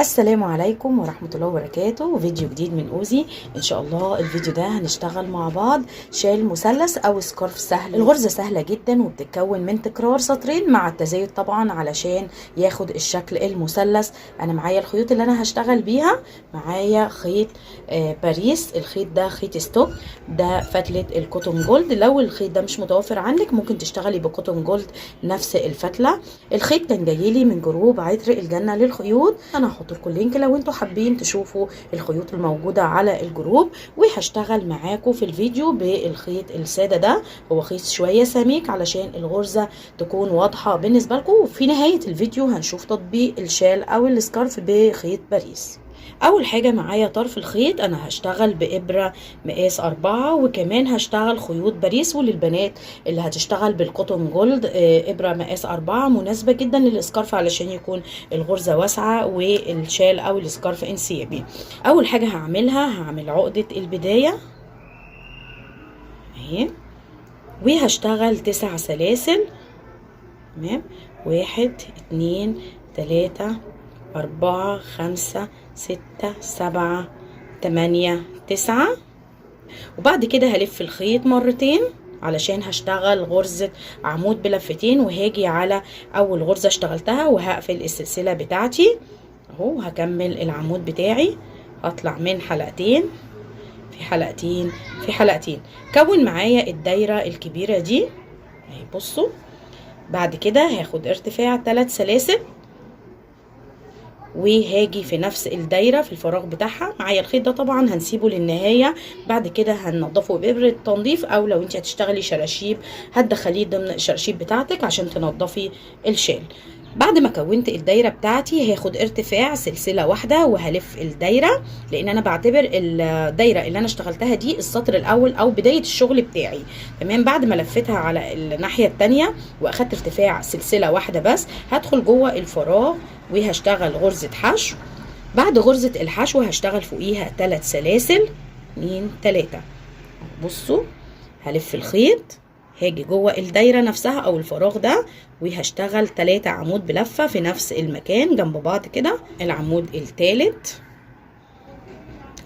السلام عليكم ورحمة الله وبركاته. فيديو جديد من اوزي. ان شاء الله الفيديو ده هنشتغل مع بعض شال مثلث او سكارف سهل. الغرزة سهلة جدا وبتتكون من تكرار سطرين مع التزايد طبعا علشان ياخد الشكل المثلث. انا معايا الخيوط اللي انا هشتغل بيها، معايا خيط باريس. الخيط ده خيط ستوك، ده فتلة الكوتون جولد. لو الخيط ده مش متوفر عندك ممكن تشتغلي بكوتون جولد نفس الفتلة. الخيط كان جايلي من جروب عطر الجنة للخيوط، انا هحط لكم اللينك لو انتوا حابين تشوفوا الخيوط الموجودة على الجروب. وهشتغل معاكم في الفيديو بالخيط السادة ده، هو خيط شوية سميك علشان الغرزة تكون واضحة بالنسبة لكم. وفي نهاية الفيديو هنشوف تطبيق الشال او السكارف بخيط باريس. اول حاجة معايا طرف الخيط انا هشتغل بابرة مقاس 4، وكمان هشتغل خيوط باريس. وللبنات اللي هتشتغل بالقطن جولد ابرة مقاس 4 مناسبة جدا للسكارف علشان يكون الغرزة واسعة والشال او السكارف انسيابي. اول حاجة هعمل عقدة البداية اهي، وهشتغل 9 سلاسل. تمام، 1 2 3 4 5 6 7 8 9. وبعد كده هلف الخيط مرتين علشان هشتغل غرزة عمود بلفتين، وهاجي على اول غرزة اشتغلتها وهقفل السلسلة بتاعتي اهو. هكمل العمود بتاعي، هطلع من حلقتين في حلقتين في حلقتين، كون معايا الدايرة الكبيرة دي اهي. بصوا، بعد كده هاخد ارتفاع 3 سلاسل وهاجي في نفس الدايره في الفراغ بتاعها. معايا الخيط ده طبعا هنسيبه للنهايه، بعد كده هننضفه بابره تنظيف، او لو انت هتشتغلي شراشيب هتدخليه ضمن الشراشيب بتاعتك عشان تنضفي الشال. بعد ما كونت الدايره بتاعتي هاخد ارتفاع سلسله واحده وهلف الدايره، لان انا بعتبر الدايره اللي انا اشتغلتها دي السطر الاول او بدايه الشغل بتاعي. تمام، بعد ما لفتها على الناحيه الثانيه واخدت ارتفاع سلسله واحده بس، هدخل جوه الفراغ وهشتغل غرزه حشو. بعد غرزه الحشو هشتغل فوقيها 3 سلاسل 2 3. بصوا، هلف الخيط، هاجي جوه الدايره نفسها او الفراغ ده وهشتغل 3 عمود بلفه في نفس المكان جنب بعض كده. العمود الثالث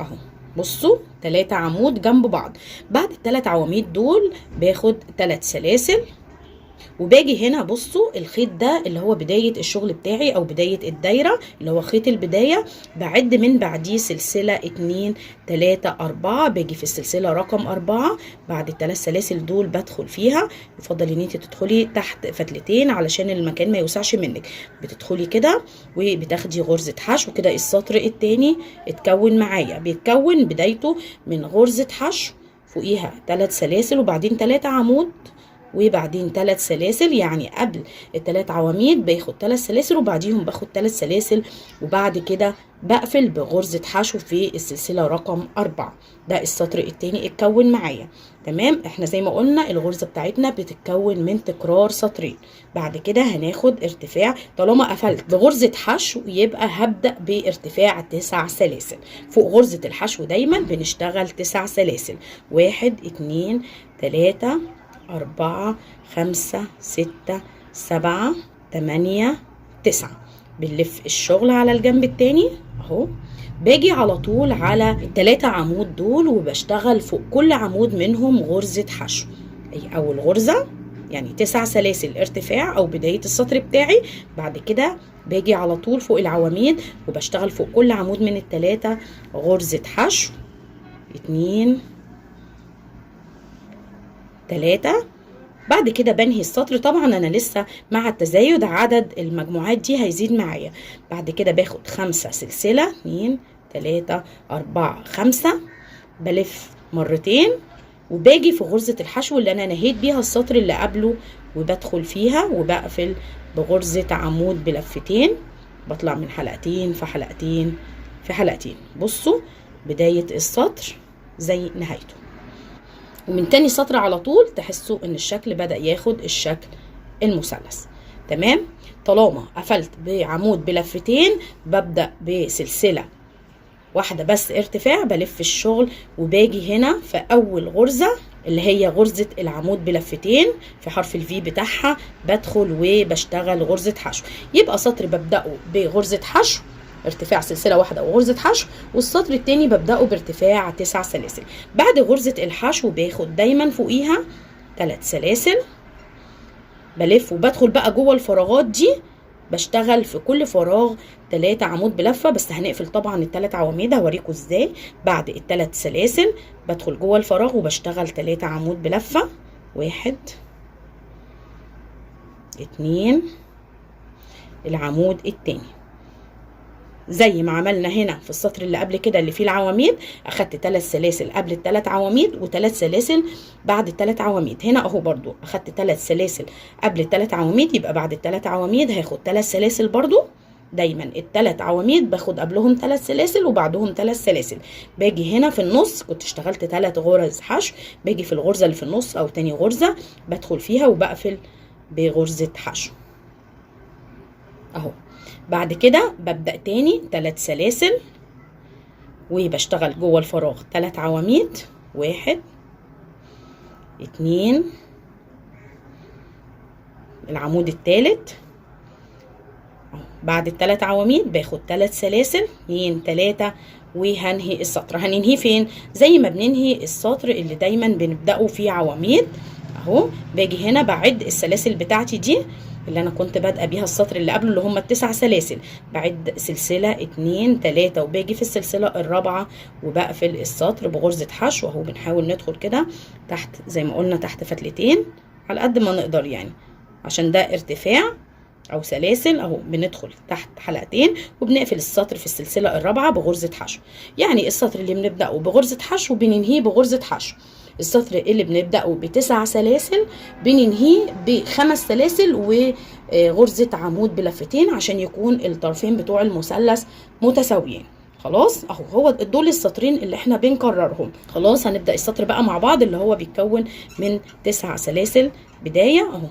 اهو، بصوا 3 عمود جنب بعض. بعد ال3 عواميد دول باخد 3 سلاسل وباجي هنا. بصوا الخيط ده اللي هو بداية الشغل بتاعي او بداية الدايرة اللي هو خيط البداية، بعد من بعديه سلسلة 2 3 4. باجي في السلسلة رقم 4 بعد ال3 سلاسل دول بدخل فيها. يفضل ان انت تدخلي تحت فتلتين علشان المكان ما يوسعش منك. بتدخلي كده وبتاخدي غرزة حشو كده. السطر التاني اتكون معايا، بيتكون بدايته من غرزة حشو فوقيها 3 سلاسل وبعدين 3 عمود وبعدين 3 سلاسل. يعني قبل ال3 عواميد باخد 3 سلاسل وبعديهم باخد 3 سلاسل، وبعد كده بقفل بغرزة حشو في السلسلة رقم 4. ده السطر التاني اتكون معايا. تمام، احنا زي ما قلنا الغرزة بتاعتنا بتتكون من تكرار سطرين. بعد كده هناخد ارتفاع، طالما قفلت بغرزة حشو يبقى هبدأ بارتفاع 9 سلاسل. فوق غرزة الحشو دايما بنشتغل 9 سلاسل، 1 2 3 4 5 6 7 8 9. بنلف الشغل على الجنب التاني اهو. باجي على طول على ال3 عمود دول وبشتغل فوق كل عمود منهم غرزة حشو. اي اول غرزة يعني 9 سلاسل ارتفاع او بداية السطر بتاعي. بعد كده باجي على طول فوق العواميد وبشتغل فوق كل عمود من ال3 غرزة حشو 2 3. بعد كده بنهي السطر. طبعا انا لسه مع التزايد عدد المجموعات دي هيزيد معايا. بعد كده باخد 5 سلسلة 2 3 4 5. بلف مرتين وباجي في غرزة الحشو اللي انا نهيت بيها السطر اللي قبله وبدخل فيها وبقفل بغرزة عمود بلفتين. بطلع من حلقتين في حلقتين في حلقتين. بصوا بداية السطر زي نهايته، ومن تاني سطر على طول تحسوا ان الشكل بدأ ياخد الشكل المثلث. تمام، طالما قفلت بعمود بلفتين ببدأ بسلسلة واحدة بس ارتفاع، بلف الشغل وباجي هنا في اول غرزة اللي هي غرزة العمود بلفتين في حرف الفي بتاعها، بدخل وبشتغل غرزة حشو. يبقى سطر ببدأه بغرزة حشو ارتفاع سلسله واحده او غرزه حشو، والسطر التاني ببداه بارتفاع 9 سلاسل. بعد غرزه الحشو باخد دايما فوقيها 3 سلاسل، بلف وبدخل بقى جوه الفراغات دي، بشتغل في كل فراغ 3 عمود بلفه، بس هنقفل طبعا ال3 عواميد هوريكم ازاي. بعد ال3 سلاسل بدخل جوه الفراغ وبشتغل 3 عمود بلفه، 1 2 العمود التاني زي ما عملنا هنا في السطر اللي قبل كده اللي فيه العواميد. اخدت 3 سلاسل قبل ال3 عواميد و3 سلاسل بعد ال3 عواميد. هنا اهو برضو اخدت 3 سلاسل قبل ال3 عواميد، يبقى بعد ال3 عواميد هاخد 3 سلاسل برضو. دايما ال3 عواميد باخد قبلهم 3 سلاسل وبعدهم 3 سلاسل. باجي هنا في النص كنت اشتغلت 3 غرز حشو، باجي في الغرزه اللي في النص او تاني غرزه بدخل فيها وبقفل بغرزه حشو اهو. بعد كده ببدأ تاني 3 سلاسل وبشتغل جوه الفراغ 3 عواميد، 1 2 العمود الثالث. بعد ال3 عواميد باخد 3 سلاسل 2 3 وهنهي السطر. هننهيه فين؟ زي ما بننهي السطر اللي دايما بنبدأه فيه عواميد اهو. باجي هنا بعد السلاسل بتاعتي دي اللي انا كنت بادئه بيها السطر اللي قبله اللي هم ال9 سلاسل، بعد سلسله 2 3 وباجي في السلسله الرابعه وبقفل السطر بغرزه حشو اهو. بنحاول ندخل كده تحت زي ما قلنا تحت فتلتين على قد ما نقدر يعني، عشان ده ارتفاع او سلاسل اهو. بندخل تحت حلقتين وبنقفل السطر في السلسله الرابعه بغرزه حشو. يعني السطر اللي بنبداه بغرزه حشو بننهيه بغرزه حشو، السطر اللي بنبدأه ب9 سلاسل بننهيه ب5 سلاسل وغرزة عمود بلفتين عشان يكون الطرفين بتوع المثلث متساويين. خلاص اهو، هو دول السطرين اللي احنا بنكررهم. خلاص هنبدأ السطر بقى مع بعض اللي هو بيتكون من 9 سلاسل بداية اهو،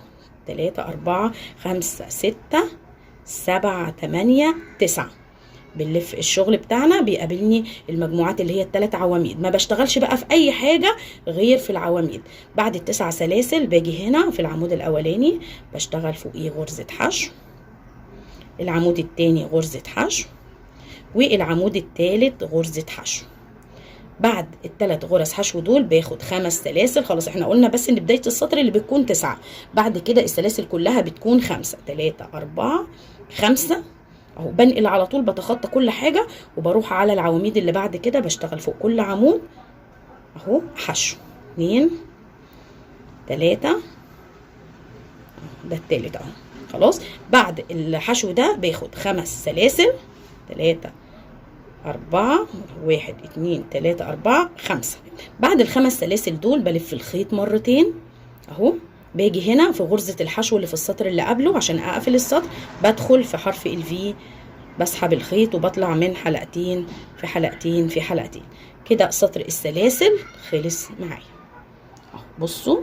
3 4 5 6 7 8 9. بنلف الشغل بتاعنا بيقابلني المجموعات اللي هي ال3 عواميد، ما بشتغلش بقى في اي حاجه غير في العواميد. بعد ال9 سلاسل باجي هنا في العمود الاولاني بشتغل فوقيه غرزه حشو، العمود الثاني غرزه حشو، والعمود الثالث غرزه حشو. بعد ال3 غرز حشو دول باخد 5 سلاسل. خلاص احنا قلنا بس ان بدايه السطر اللي بتكون 9، بعد كده السلاسل كلها بتكون 5 3 4 5 اهو. بنقل على طول بتخطى كل حاجه وبروح على العواميد اللي بعد كده بشتغل فوق كل عمود اهو حشو 2 3 ده التالت اهو. خلاص بعد الحشو ده باخد 5 سلاسل 3 4 1 2 3 4 5. بعد ال5 سلاسل دول بلف الخيط مرتين اهو. باجي هنا في غرزة الحشو اللي في السطر اللي قبله عشان اقفل السطر، بدخل في حرف الفي، بسحب الخيط وبطلع من حلقتين في حلقتين في حلقتين كده. سطر السلاسل خلص معايا اهو، بصوا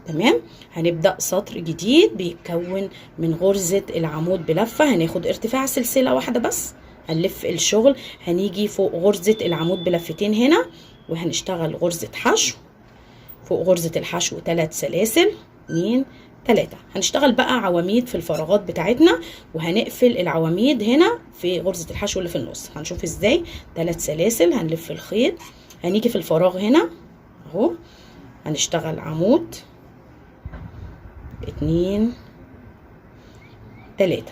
تمام. هنبدأ سطر جديد بيتكون من غرزة العمود بلفة. هناخد ارتفاع سلسلة واحدة بس، هنلف الشغل، هنيجي فوق غرزة العمود بلفتين هنا وهنشتغل غرزة حشو. فوق غرزة الحشو 3 سلاسل 2 3. هنشتغل بقى عواميد في الفراغات بتاعتنا وهنقفل العواميد هنا في غرزة الحشو اللي في النص. هنشوف ازاي. 3 سلاسل هنلف الخيط، هنيجي في الفراغ هنا اهو هنشتغل عمود 2 3.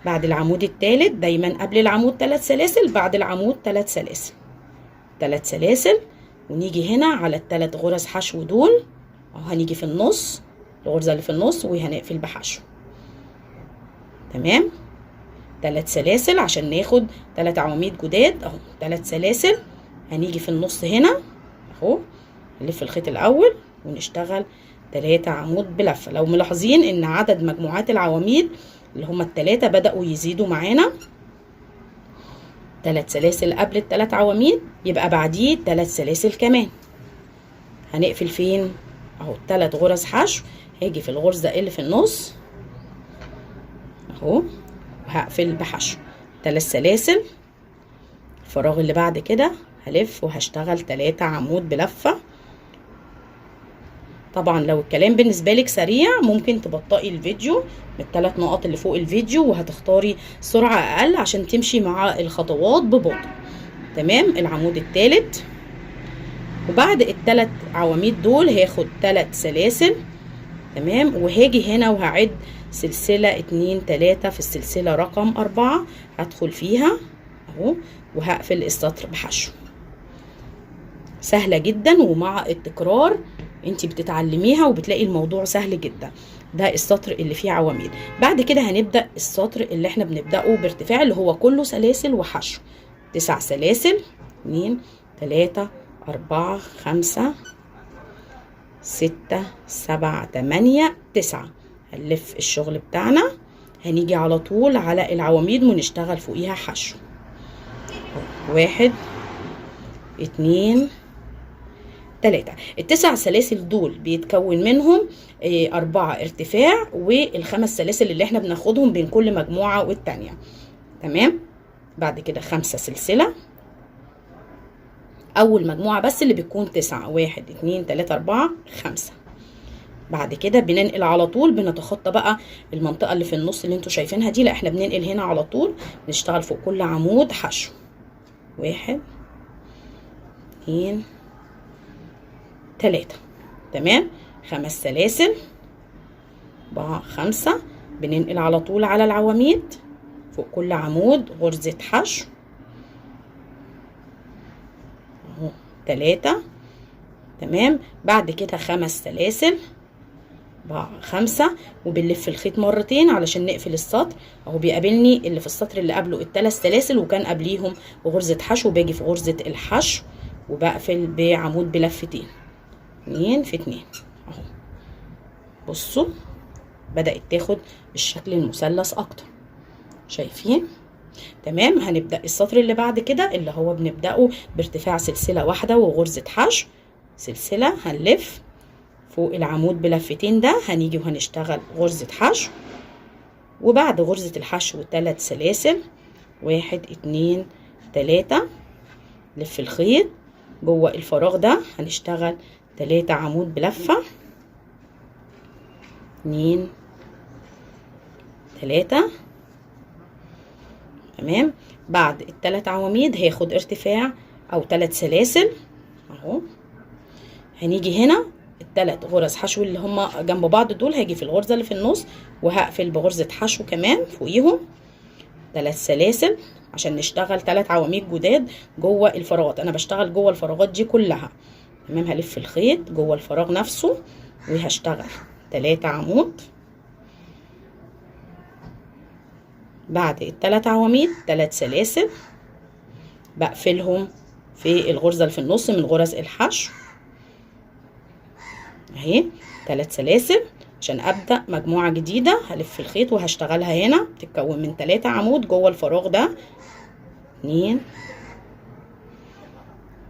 بعد العمود الثالث دايما قبل العمود 3 سلاسل، بعد العمود 3 سلاسل 3 سلاسل، ونيجي هنا على ال3 غرز حشو دول اهو. هنيجي في النص الغرزه اللي في النص وهنقفل بحشو تمام. 3 سلاسل عشان ناخد 3 عواميد جداد اهو. 3 سلاسل هنيجي في النص هنا اهو، نلف الخيط الاول ونشتغل 3 عمود بلفه. لو ملاحظين ان عدد مجموعات العواميد اللي هما ال3 بدأوا يزيدوا معانا، 3 سلاسل قبل ال3 عواميد يبقى بعديه 3 سلاسل كمان. هنقفل فين اهو 3 غرز حشو. هاجي في الغرزه اللي في النص اهو وهقفل بحشو 3 سلاسل. الفراغ اللي بعد كده هلف وهشتغل 3 عمود بلفه طبعا لو الكلام بالنسبة لك سريع ممكن تبطئي الفيديو من ال3 نقط اللي فوق الفيديو، وهتختاري سرعة اقل عشان تمشي مع الخطوات ببطء. تمام. العمود الثالث، وبعد ال3 عواميد دول هاخد 3 سلاسل. تمام. وهاجي هنا وهعد سلسلة 2 3 في السلسلة رقم 4، هدخل فيها اهو وهقفل السطر بحشو. سهلة جدا، ومع التكرار انتي بتتعلميها وبتلاقي الموضوع سهل جدا. ده السطر اللي فيه عواميد. بعد كده هنبدأ السطر اللي احنا بنبدأه بارتفاع اللي هو كله سلاسل وحشو. 9 سلاسل، 2 3 4 5 6 7 8 9. هنلف الشغل بتاعنا، هنيجي على طول على العواميد ونشتغل فوقيها حشو. 1 2 3. ال9 سلاسل دول بيتكون منهم 4 ارتفاع، وال5 سلاسل اللي احنا بناخدهم بين كل مجموعة والتانية. تمام. بعد كده 5 سلسلة، اول مجموعة بس اللي بتكون 9، 1 2 3 4 5. بعد كده بننقل على طول، بنتخطى بقى المنطقة اللي في النص اللي انتوا شايفينها دي، لا احنا بننقل هنا على طول، نشتغل فوق كل عمود حشو. 1 2 3. تمام. 5 سلاسل، 4 5. بننقل على طول على العواميد، فوق كل عمود غرزة حشو اهو 3. تمام. بعد كده 5 سلاسل، 4 5. وبنلف الخيط مرتين علشان نقفل السطر اهو. بيقابلني اللي في السطر اللي قبله ال3 سلاسل وكان قبليهم غرزة حشو، باجي في غرزة الحشو وبقفل بعمود بلفتين 2 في 2 اهو. بصوا بدأت تاخد الشكل المثلث اكتر، شايفين؟ تمام. هنبدأ السطر اللي بعد كده اللي هو بنبدأه بارتفاع سلسلة واحدة وغرزة حشو. سلسلة، هنلف فوق العمود بلفتين ده، هنيجي وهنشتغل غرزة حشو، وبعد غرزة الحشو 3 سلاسل، 1 2 3. لف الخيط جوه الفراغ ده، هنشتغل 3 عمود بلفة 2 3. تمام. بعد ال3 عواميد هاخد ارتفاع او 3 سلاسل اهو. هنيجي هنا ال3 غرز حشو اللي هما جنب بعض دول، هاجي في الغرزة اللي في النص وهقفل بغرزة حشو كمان فوقيهم 3 سلاسل عشان نشتغل 3 عواميد جداد جوه الفراغات. انا بشتغل جوه الفراغات دي كلها. تمام. هلف الخيط جوه الفراغ نفسه وهشتغل 3 عمود. بعد ال3 عواميد 3 سلاسل بقفلهم في الغرزة اللي في النص من غرز الحشو اهي. 3 سلاسل عشان ابدأ مجموعة جديدة. هلف الخيط وهشتغلها هنا، بتتكون من 3 عمود جوه الفراغ ده 2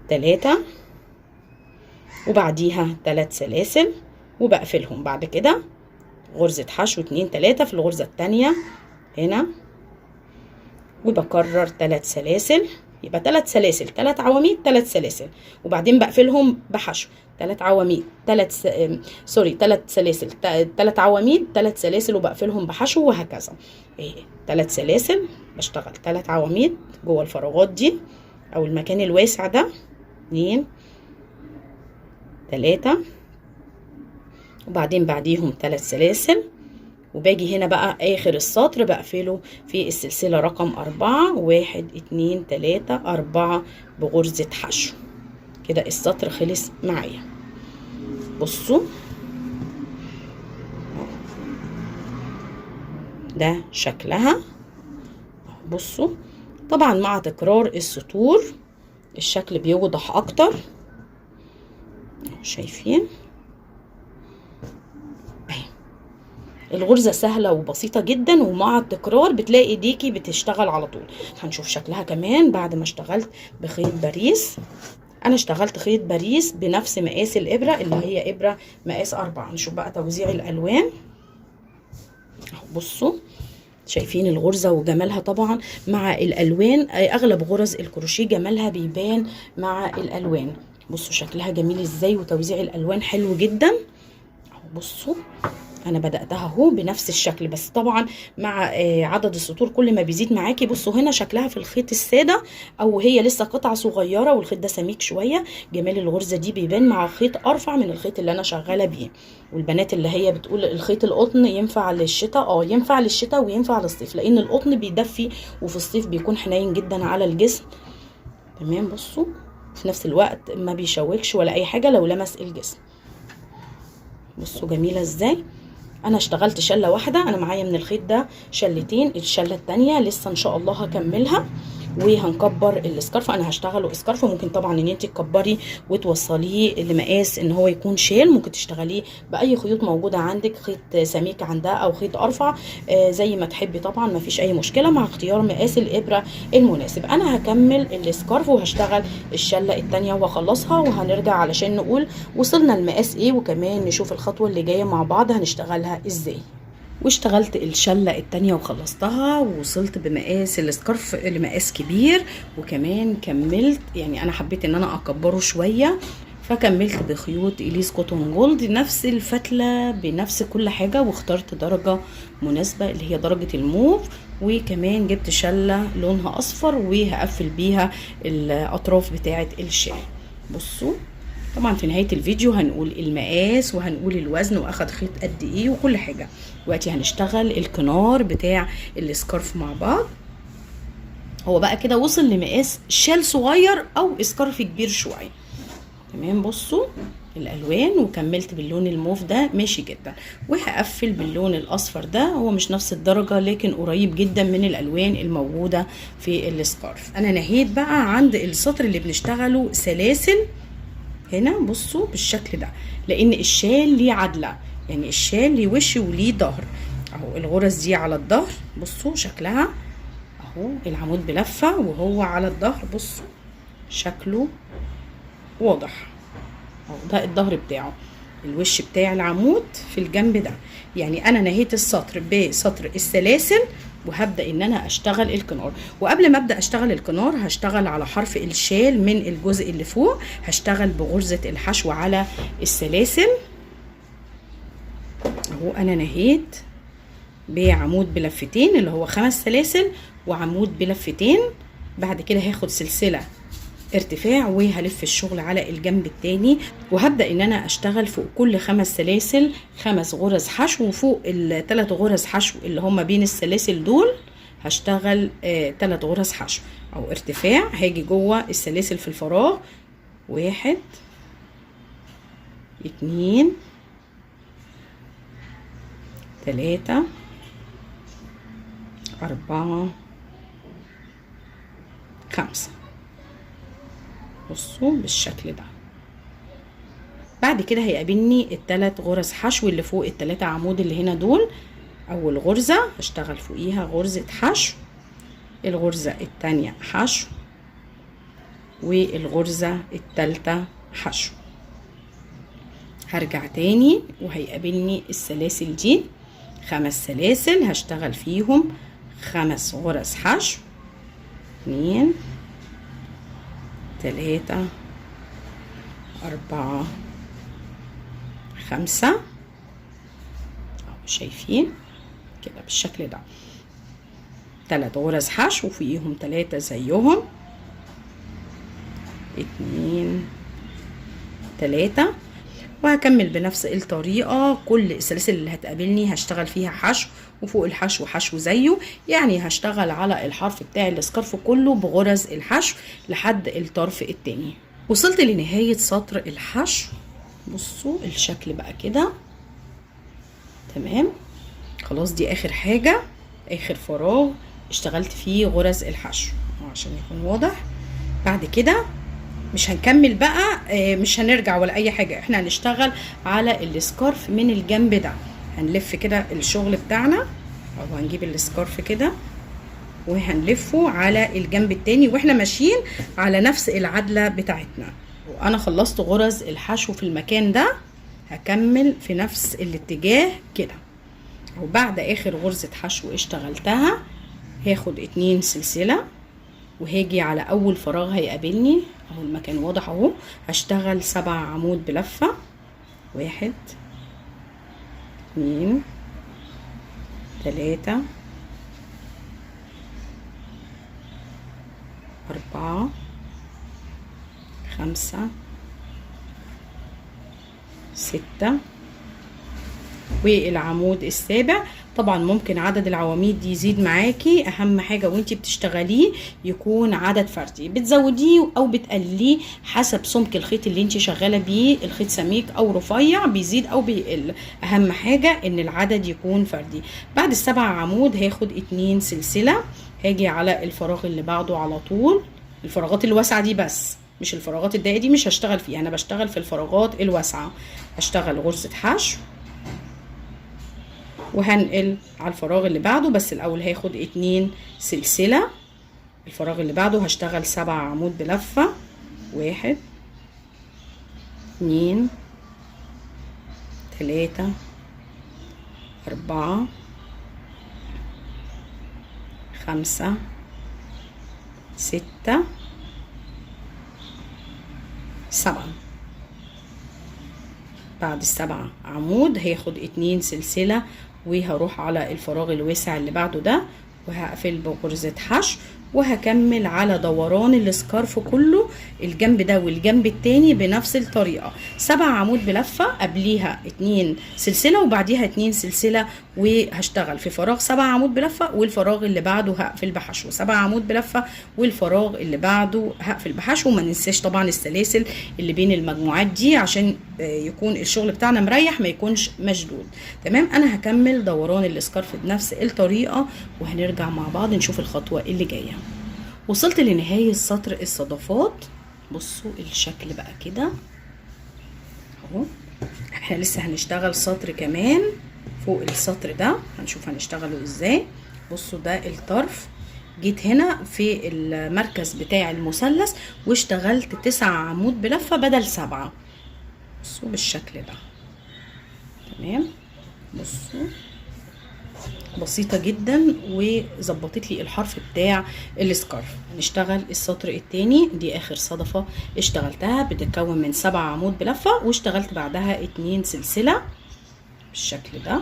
3. وبعديها 3 سلاسل وبقفلهم. بعد كده غرزة حشو 2 3 في الغرزة التانية هنا، وبكرر 3 سلاسل. يبقى 3 سلاسل، 3 عواميد، 3 سلاسل، وبعدين بقفلهم بحشو. 3 عواميد، 3 سلاسل، 3 عواميد، 3 سلاسل وبقفلهم بحشو، وهكذا. 3 سلاسل بشتغل 3 عواميد جوه الفراغات دي او المكان الواسع ده 2 3. وبعدين بعديهم 3 سلاسل، وباجي هنا بقى اخر السطر بقفله في السلسلة رقم 4 1 2 3 4 بغرزة حشو. كده السطر خلص معايا. بصوا ده شكلها. بصوا طبعا مع تكرار السطور الشكل بيوضح اكتر، شايفين؟ الغرزة سهلة وبسيطة جدا، ومع التكرار بتلاقي ايديكي بتشتغل على طول. هنشوف شكلها كمان بعد ما اشتغلت بخيط باريس. انا اشتغلت خيط باريس بنفس مقاس الابرة اللي هي ابرة مقاس 4. نشوف بقى توزيع الالوان. بصوا شايفين الغرزة وجمالها طبعا مع الالوان. اغلب غرز الكروشيه جمالها بيبان مع الالوان. بصوا شكلها جميل ازاي، وتوزيع الالوان حلو جدا. بصوا انا بداتها اهو بنفس الشكل، بس طبعا مع عدد السطور كل ما بيزيد معاكي. بصوا هنا شكلها في الخيط الساده او هي لسه قطعه صغيره والخيط ده سميك شويه، جمال الغرزه دي بيبان مع خيط ارفع من الخيط اللي انا شغاله بيه. والبنات اللي هي بتقول الخيط القطن ينفع للشتاء، ينفع للشتاء وينفع للصيف، لان القطن بيدفي وفي الصيف بيكون حنين جدا على الجسم. تمام. بصوا في نفس الوقت ما بيشوكش ولا اي حاجه لو لمس الجسم. بصوا جميله ازاي. انا اشتغلت شله واحده، انا معايا من الخيط ده شلتين، الشله التانية لسه ان شاء الله هكملها وهنكبر السكارف. انا هشتغله سكارف، ممكن طبعا ان انت تكبري وتوصليه لمقاس ان هو يكون شيل، ممكن تشتغليه باي خيوط موجوده عندك، خيط سميك عندها او خيط ارفع زي ما تحبي طبعا، ما فيش اي مشكله مع اختيار مقاس الابره المناسب. انا هكمل السكارف وهشتغل الشله التانية واخلصها، وهنرجع علشان نقول وصلنا المقاس ايه، وكمان نشوف الخطوه اللي جايه مع بعض هنشتغلها ازاي. واشتغلت الشلة التانية وخلصتها، ووصلت بمقاس السكارف لمقاس كبير، وكمان كملت يعني انا حبيت ان انا اكبره شوية، فكملت بخيوط اليس كوتون جولد نفس الفتلة بنفس كل حاجة، واخترت درجة مناسبة اللي هي درجة الموف، وكمان جبت شلة لونها اصفر وهقفل بيها الاطراف بتاعة الشال. بصوا طبعا في نهاية الفيديو هنقول المقاس وهنقول الوزن واخد خيط قد ايه وكل حاجة. دلوقتي هنشتغل الكنار بتاع السكارف مع بعض. هو بقى كده وصل لمقاس شال صغير او سكارف كبير شوية. تمام. بصوا الالوان، وكملت باللون الموف ده ماشي جدا، وهقفل باللون الاصفر ده، هو مش نفس الدرجة لكن قريب جدا من الالوان الموجودة في السكارف. انا نهيت بقى عند السطر اللي بنشتغله سلاسل هنا. بصوا بالشكل ده، لان الشال ليه عدله، يعني الشال ليه وش وليه ظهر اهو. الغرز دي على الظهر، بصوا شكلها اهو، العمود بلفه وهو على الظهر، بصوا شكله واضح اهو، ده الظهر بتاعه، الوش بتاع العمود في الجنب ده. يعني انا نهيت السطر بسطر السلاسل، وهبدا ان انا اشتغل الكنار. وقبل ما ابدا اشتغل الكنار هشتغل على حرف الشال من الجزء اللي فوق، هشتغل بغرزه الحشو على السلاسل اهو. انا نهيت بعمود بلفتين اللي هو 5 سلاسل وعمود بلفتين، بعد كده هاخد سلسله ارتفاع وهلف الشغل على الجنب التاني، وهبدأ ان انا اشتغل فوق كل 5 سلاسل 5 غرز حشو، وفوق ال3 غرز حشو اللي هما بين السلاسل دول هشتغل 3 غرز حشو او ارتفاع. هاجي جوه السلاسل في الفراغ 1 2 3 4 5. بصوا بالشكل ده. بعد كده هيقابلني ال3 غرز حشو اللي فوق ال3 عمود اللي هنا دول. اول غرزة هشتغل فوقيها غرزة حشو، الغرزة التانية حشو، والغرزة التالتة حشو. هرجع تاني وهيقابلني السلاسل دي 5 سلاسل هشتغل فيهم 5 غرز حشو، 2 3 4 5 اهو، شايفين كده بالشكل ده. 3 غرز حشو وفوقيهم 3 زيهم، 2 3. وهكمل بنفس الطريقة كل السلاسل اللي هتقابلني هشتغل فيها حشو، وفوق الحشو حشو زيه، يعني هشتغل على الحرف بتاع السكارف كله بغرز الحشو لحد الطرف التاني. وصلت لنهاية سطر الحشو. بصوا الشكل بقى كده. تمام. خلاص دي اخر حاجة، اخر فراغ اشتغلت فيه غرز الحشو عشان يكون واضح. بعد كده مش هنكمل بقى، مش هنرجع ولا اي حاجة، احنا هنشتغل على السكارف من الجنب ده. هنلف كده الشغل بتاعنا، او هنجيب السكارف كده وهنلفه على الجنب التاني واحنا ماشيين على نفس العدلة بتاعتنا. وانا خلصت غرز الحشو في المكان ده، هكمل في نفس الاتجاه كده. وبعد اخر غرزة حشو اشتغلتها هاخد 2 سلسلة وهاجي على اول فراغ هيقابلني اهو، المكان واضح اهو، هشتغل 7 عمود بلفة، 1 2 3 4 5 6 والعمود السابع. طبعا ممكن عدد العواميد يزيد معاكي، اهم حاجه وانتي بتشتغليه يكون عدد فردي، بتزوديه او بتقلليه حسب سمك الخيط اللي انتي شغاله بيه، الخيط سميك او رفيع بيزيد او بيقل، اهم حاجه ان العدد يكون فردي. بعد ال7 عمود هاخد 2 سلسله، هاجي على الفراغ اللي بعده على طول، الفراغات الواسعه دي بس، مش الفراغات الضيقه دي مش هشتغل فيها، انا بشتغل في الفراغات الواسعه. هشتغل غرزه حشو وهنقل على الفراغ اللي بعده، بس الاول هاخد 2 سلسله، الفراغ اللي بعده هشتغل 7 عمود بلفه، 1 2 3 4 5 6 7. بعد ال7 عمود هاخد 2 سلسله وهروح على الفراغ الواسع اللي بعده ده وهقفل بغرزة حشو، وهكمل على دوران السكارف كله الجنب ده والجنب التاني بنفس الطريقة. 7 عمود بلفة، قبليها 2 سلسلة وبعديها 2 سلسلة، وهشتغل في فراغ 7 عمود بلفة والفراغ اللي بعده هقفل بحشو، 7 عمود بلفة والفراغ اللي بعده هقفل بحشو. وما ننساش طبعا السلاسل اللي بين المجموعات دي عشان يكون الشغل بتاعنا مريح ما يكونش مشدود. تمام، انا هكمل دوران السكارف بنفس الطريقة وهنرجع مع بعض نشوف الخطوة اللي جاية. وصلت لنهاية سطر الصدفات، بصوا الشكل بقى كده اهو. احنا لسه هنشتغل سطر كمان فوق السطر ده، هنشوف هنشتغله ازاي. بصوا ده الطرف، جيت هنا في المركز بتاع المثلث واشتغلت 9 عمود بلفة بدل 7. بصوا بالشكل ده. تمام، بصوا بسيطة جدا وظبطت لي الحرف بتاع السكارف. هنشتغل السطر التاني، دي اخر صدفة اشتغلتها، بتتكون من 7 عمود بلفة واشتغلت بعدها 2 سلسلة بالشكل ده.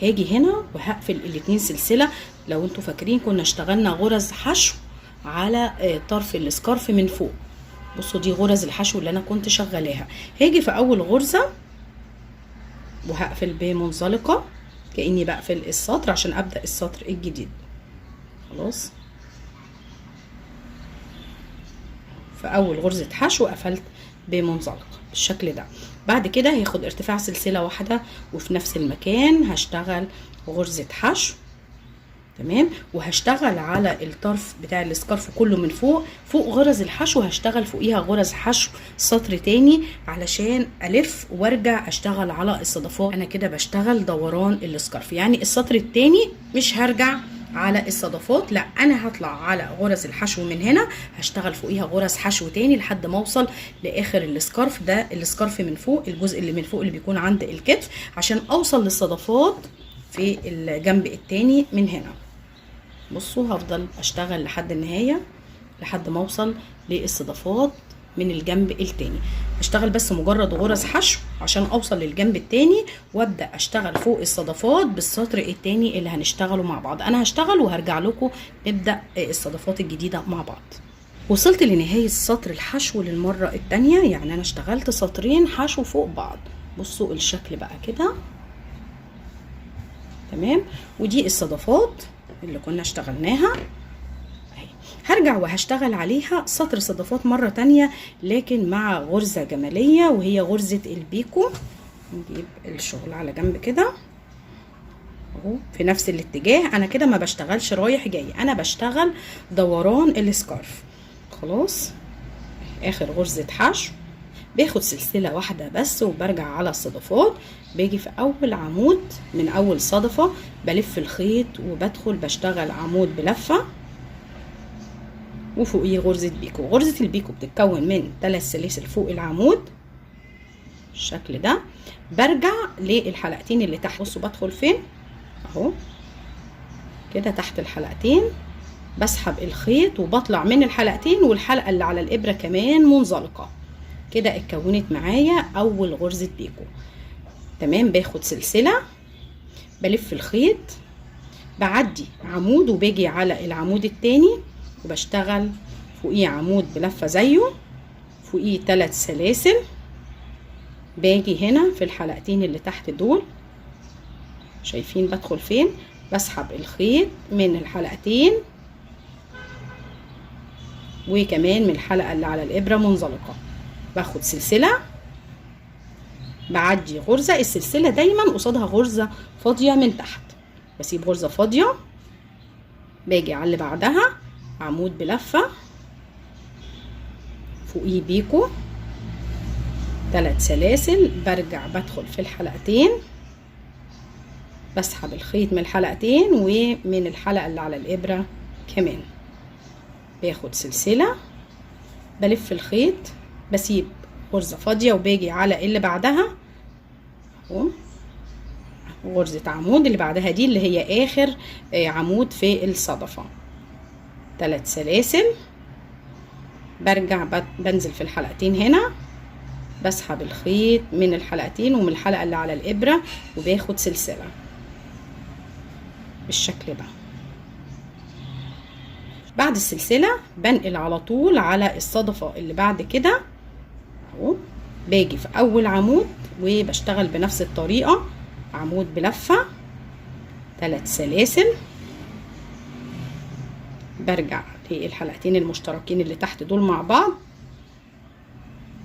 هاجي هنا وهقفل ال2 سلسلة. لو انتوا فاكرين كنا اشتغلنا غرز حشو على طرف السكارف من فوق، بصوا دي غرز الحشو اللي انا كنت شغلاها. هاجي في اول غرزة وهقفل بمنزلقة كأني بقفل السطر عشان ابدأ السطر الجديد. خلاص، في اول غرزة حشو قفلت بمنزلقة بالشكل ده. بعد كده هياخد ارتفاع سلسلة واحدة وفي نفس المكان هشتغل غرزة حشو. تمام، وهشتغل على الطرف بتاع السكارف كله من فوق، فوق غرز الحشو هشتغل فوقيها غرز حشو سطر تاني علشان الف وارجع اشتغل على الصدفات. انا كده بشتغل دوران السكارف، يعني السطر التاني مش هرجع على الصدفات، لا انا هطلع على غرز الحشو من هنا هشتغل فوقيها غرز حشو تاني لحد ما اوصل لاخر السكارف. ده السكارف من فوق، الجزء اللي من فوق اللي بيكون عند الكتف، عشان اوصل للصدفات في الجنب التاني من هنا. بصوا هفضل اشتغل لحد النهاية لحد ما اوصل للصدفات من الجنب التاني. اشتغل بس مجرد غرز حشو عشان اوصل للجنب التاني وابدا اشتغل فوق الصدفات بالسطر التاني اللي هنشتغله مع بعض. انا هشتغل وهرجع لكم نبدا الصدفات الجديده مع بعض. وصلت لنهايه سطر الحشو للمره التانية، يعني انا اشتغلت سطرين حشو فوق بعض. بصوا الشكل بقى كده. تمام، ودي الصدفات اللي كنا اشتغلناها اهي. هرجع وهشتغل عليها سطر صدفات مرة تانية لكن مع غرزة جمالية وهي غرزة البيكو. نجيب الشغل على جنب كده اهو في نفس الاتجاه. انا كده ما بشتغلش رايح جاي، انا بشتغل دوران السكارف. خلاص، اخر غرزة حشو باخد سلسلة واحدة بس وبرجع على الصدفات. باجي في اول عمود من اول صدفة بلف الخيط وبدخل بشتغل عمود بلفة وفوقيه غرزة بيكو. غرزة البيكو بتتكون من 3 سلاسل فوق العمود بالشكل ده. برجع للحلقتين اللي تحت. بصوا بدخل فين اهو كده تحت الحلقتين، بسحب الخيط وبطلع من الحلقتين والحلقة اللي على الابرة كمان منزلقة كده. اتكونت معايا اول غرزة بيكو. تمام، باخد سلسلة بلف الخيط، بعدي عمود وباجي على العمود التاني وبشتغل فوقيه عمود بلفة زيه، فوقيه 3 سلاسل. باجي هنا في الحلقتين اللي تحت دول، شايفين بدخل فين؟ بسحب الخيط من الحلقتين وكمان من الحلقة اللي على الإبرة منزلقة. باخد سلسلة، بعدي غرزة، السلسلة دايما قصادها غرزة فاضية من تحت، بسيب غرزة فاضية، باجي على اللي بعدها عمود بلفة، فوقيه بيكو 3 سلاسل، برجع بدخل في الحلقتين، بسحب الخيط من الحلقتين ومن الحلقة اللي على الإبرة كمان. باخد سلسلة، بلف الخيط، بسيب غرزة فاضية وباجي على اللي بعدها اهو، غرزة عمود اللي بعدها دي اللي هي آخر عمود في الصدفة، 3 سلاسل، برجع بنزل في الحلقتين هنا، بسحب الخيط من الحلقتين ومن الحلقة اللي على الإبرة وباخد سلسلة بالشكل ده. بعد السلسلة بنقل على طول على الصدفة اللي بعد كده اهو، باجي في أول عمود وبشتغل بنفس الطريقة، عمود بلفة 3 سلاسل، برجع للحلقتين المشتركين اللي تحت دول مع بعض،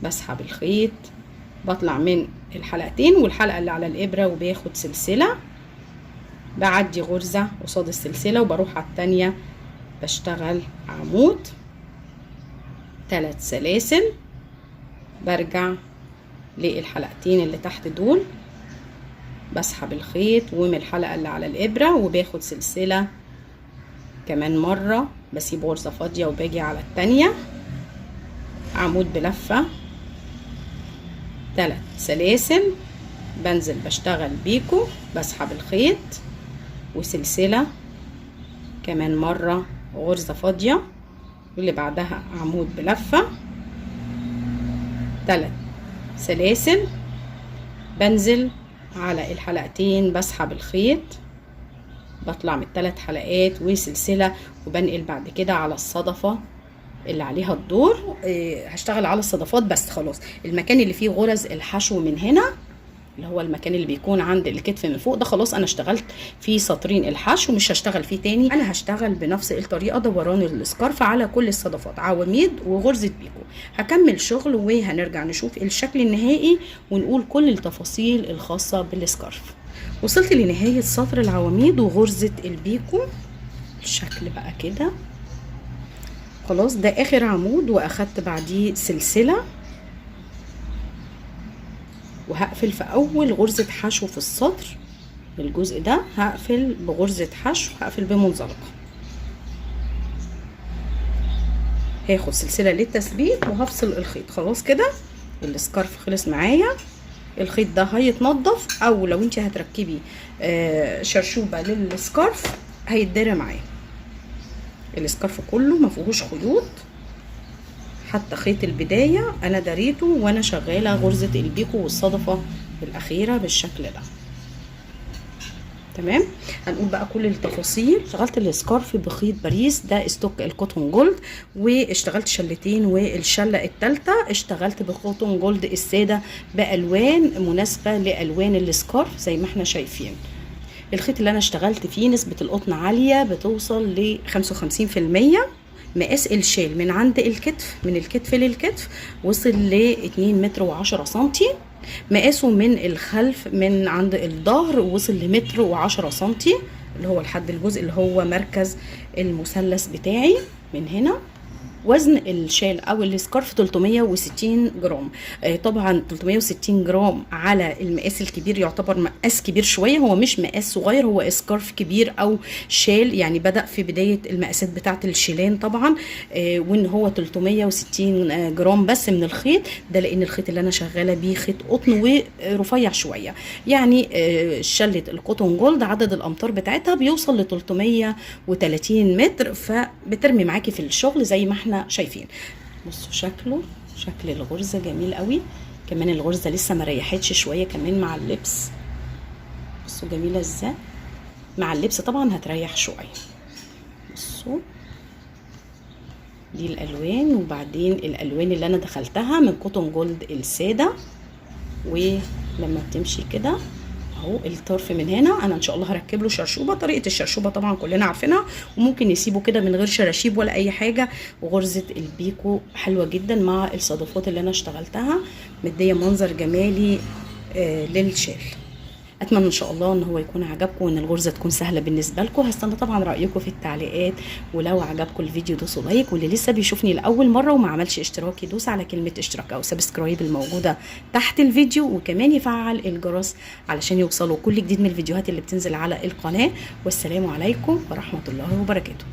بسحب الخيط، بطلع من الحلقتين والحلقة اللي على الإبرة وباخد سلسلة، بعدي غرزة قصاد السلسلة وبروح على التانية، بشتغل عمود 3 سلاسل، برجع للحلقتين اللي تحت دول، بسحب الخيط ومن الحلقة اللي على الإبرة وباخد سلسلة كمان مرة، بسيب غرزة فاضية وباجي على التانية، عمود بلفة 3 سلاسل، بنزل بشتغل بيكو، بسحب الخيط وسلسلة كمان مرة، غرزة فاضية، واللي بعدها عمود بلفة 3 سلاسل، بنزل على الحلقتين، بسحب الخيط، بطلع من ال3 حلقات وسلسلة، وبنقل بعد كده على الصدفة اللي عليها الدور. هشتغل على الصدفات بس خلاص. المكان اللي فيه غرز الحشو من هنا اللي هو المكان اللي بيكون عند الكتف من فوق ده خلاص انا اشتغلت فيه سطرين الحشو، مش هشتغل فيه تاني. انا هشتغل بنفس الطريقه دوران السكارف على كل الصدفات، عواميد وغرزه بيكو. هكمل شغل وهنرجع نشوف الشكل النهائي ونقول كل التفاصيل الخاصه بالسكارف. وصلت لنهايه سطر العواميد وغرزه البيكو الشكل بقى كده خلاص. ده اخر عمود واخدت بعديه سلسله، وهقفل في اول غرزة حشو في السطر. الجزء ده هقفل بغرزة حشو، هقفل بمنزلقة، هاخد سلسلة للتثبيت وهفصل الخيط. خلاص كده السكارف خلص معايا. الخيط ده هيتنضف، او لو انت هتركبي شرشوبة للسكارف هيتدرى معايا. السكارف كله ما فيهوش خيوط، حتى خيط البداية انا دريته وانا شغالة غرزة البيكو والصدفة الاخيرة بالشكل ده. تمام. هنقول بقى كل التفاصيل. اشتغلت السكارف بخيط باريس، ده ستوك الكوتون جولد، واشتغلت شلتين، والشلة التالتة اشتغلت بكوتون جولد السادة بألوان مناسبة لألوان السكارف زي ما احنا شايفين. الخيط اللي انا اشتغلت فيه نسبة القطن عالية بتوصل ل 55%. مقاس الشال من عند الكتف، من الكتف للكتف، وصل ل 2 متر و10 سنتي. مقاسه من الخلف من عند الظهر وصل لمتر و10 سنتي، اللي هو لحد الجزء اللي هو مركز المثلث بتاعي من هنا. وزن الشال او السكارف 360 جرام. طبعا 360 جرام على المقاس الكبير يعتبر مقاس كبير شويه، هو مش مقاس صغير، هو سكارف كبير او شال، يعني بدأ في بدايه المقاسات بتاعه الشيلان طبعا. وان هو 360 جرام بس من الخيط ده، لان الخيط اللي انا شغاله بيه خيط قطن ورفيع شويه. يعني شله الكوتون جولد عدد الامتار بتاعتها بيوصل ل 330 متر، فبترمي معاكي في الشغل زي ما احنا شايفين. بصوا شكل الغرزه جميل قوي. كمان الغرزه لسه ما ريحتش شويه كمان مع اللبس. بصوا جميله ازاي، مع اللبس طبعا هتريح شويه. بصوا دي الالوان، وبعدين الالوان اللي انا دخلتها من كوتون جولد الساده. ولما بتمشي كده اهو الطرف من هنا، انا ان شاء الله هركب له شرشوبه. طريقه الشرشوبه طبعا كلنا عارفينها، وممكن نسيبه كده من غير شراشيب ولا اي حاجه. وغرزه البيكو حلوه جدا مع الصدفات اللي انا اشتغلتها، مديه منظر جمالي للشال. اتمنى ان شاء الله ان هو يكون عجبكم وان الغرزه تكون سهله بالنسبه لكم. هستنى طبعا رايكم في التعليقات، ولو عجبكم الفيديو دوسوا لايك، واللي لسه بيشوفني لاول مره وما عملش اشتراك يدوس على كلمه اشتراك او سبسكرايب الموجوده تحت الفيديو، وكمان يفعل الجرس علشان يوصلوا كل جديد من الفيديوهات اللي بتنزل على القناه. والسلام عليكم ورحمه الله وبركاته.